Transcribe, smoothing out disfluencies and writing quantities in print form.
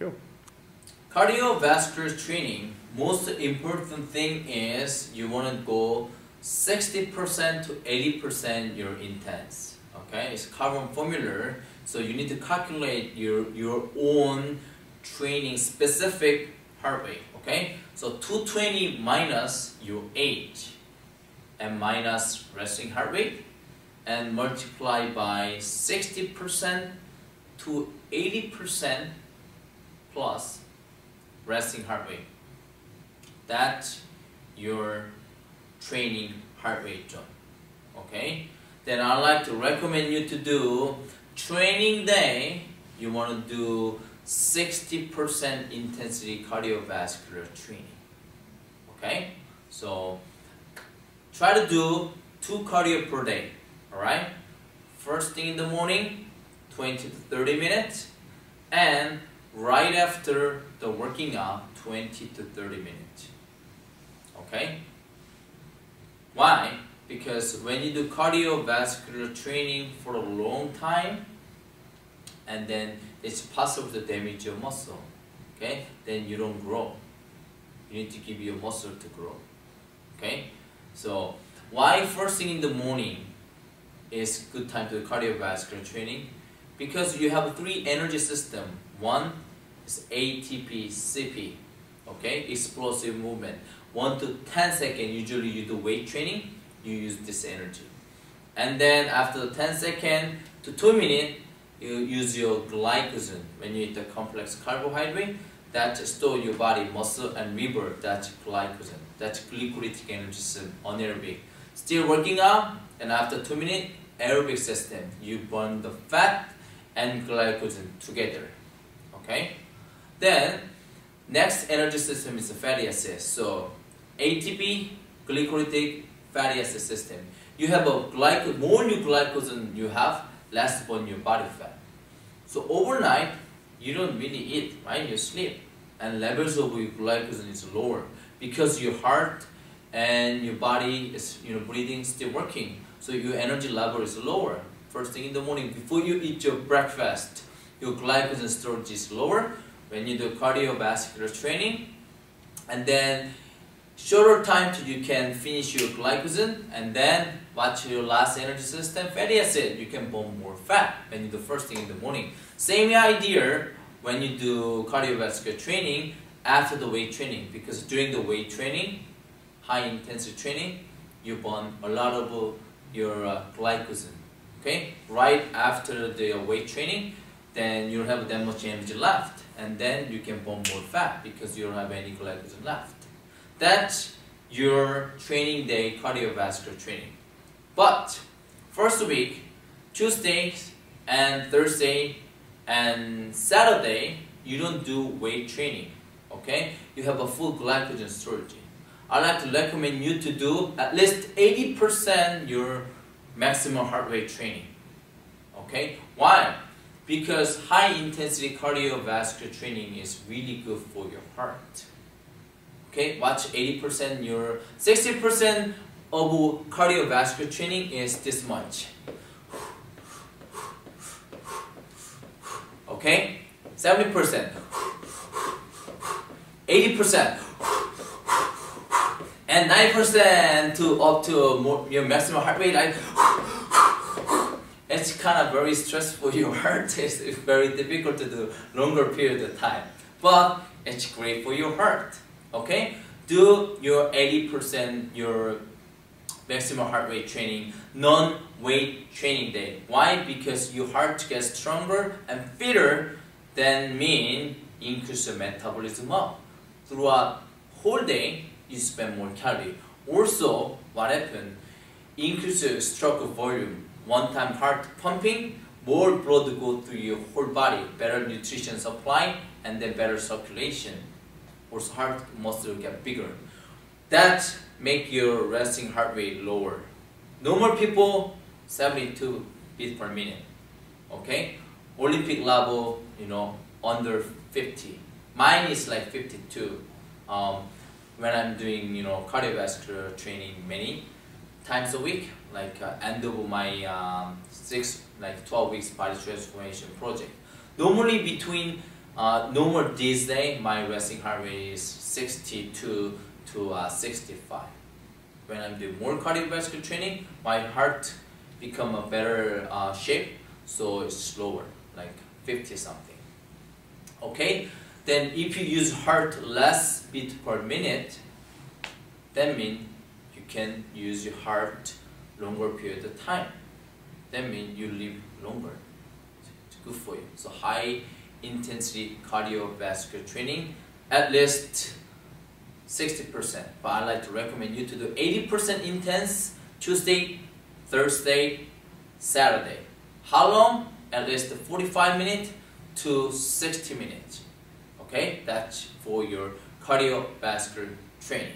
Go. Cardiovascular training, most important thing is you want to go 60% to 80% your intense. Okay, it's carbon formula, so you need to calculate your own training specific heart rate. Okay, so 220 minus your age and minus resting heart rate and multiply by 60% to 80% plus resting heart rate. That's your training heart rate zone. Okay? Then I'd like to recommend you to do training day. You want to do 60% intensity cardiovascular training. Okay? So try to do 2 cardio per day. Alright? First thing in the morning, 20 to 30 minutes, and right after the working out, 20 to 30 minutes. Okay? Why? Because when you do cardiovascular training for a long time, and then it's possible to damage your muscle. Okay? Then you don't grow. You need to give your muscle to grow. Okay? So, why first thing in the morning is good time to do cardiovascular training? Because you have 3 energy system. One is ATP, CP, okay, explosive movement. 1 to 10 seconds, usually you do weight training, you use this energy. And then after 10 seconds to 2 minutes, you use your glycogen. When you eat the complex carbohydrate, that store your body muscle and revert, that's glycogen. That's glycolytic energy system, anaerobic. Still working out, and after 2 minutes, aerobic system. You burn the fat and glycogen together. Okay? Then, next energy system is the fatty acid. So, ATP, glycolytic, fatty acid system. You have a more new glycogen you have, less burn your body fat. So, overnight, you don't really eat, right? You sleep. And levels of your glycogen is lower because your heart and your body is, breathing still working. So, your energy level is lower. First thing in the morning, before you eat your breakfast, your glycogen storage is lower when you do cardiovascular training. And then shorter time till you can finish your glycogen, and then watch your last energy system, fatty acid. You can burn more fat when you do first thing in the morning. Same idea when you do cardiovascular training after the weight training, because during the weight training, high intensity training, you burn a lot of your glycogen. Okay, right after the weight training, then you don't have that much energy left, and then you can burn more fat because you don't have any glycogen left. That's your training day cardiovascular training. But first week, Tuesday and Thursday and Saturday, you don't do weight training. Okay, you have a full glycogen storage. I'd like to recommend you to do at least 80% your maximum heart rate training. Okay, why? Because high intensity cardiovascular training is really good for your heart. Okay, watch 80%, your 60% of cardiovascular training is this much. Okay, 70%, 80%, and 9% to up to your maximum heart rate. It's kind of very stressful for your heart. It's very difficult to do longer period of time, but it's great for your heart. Okay, do your 80% your maximum heart rate training, non-weight training day. Why? Because your heart gets stronger and fitter, then mean increase the metabolism up. Throughout whole day, you spend more calorie. Also, what happened? Increase the stroke volume. One time heart pumping, more blood go through your whole body, better nutrition supply, and then better circulation. Also, heart muscle get bigger. That make your resting heart rate lower. Normal people, 72 beats per minute. Okay? Olympic level, under 50. Mine is like 52. When I'm doing, cardiovascular training many times a week, like end of my 12 weeks body transformation project. Normally between No more these days, my resting heart rate is 62 to 65. When I'm doing more cardiovascular training, my heart become a better shape, so it's slower, like 50 something. Okay, then if you use heart less beat per minute, that means you can use your heart longer period of time. That means you live longer. It's good for you. So high intensity cardiovascular training, at least 60%. But I like to recommend you to do 80% intense Tuesday, Thursday, Saturday. How long? At least 45 minutes to 60 minutes. Okay, that's for your cardiovascular training.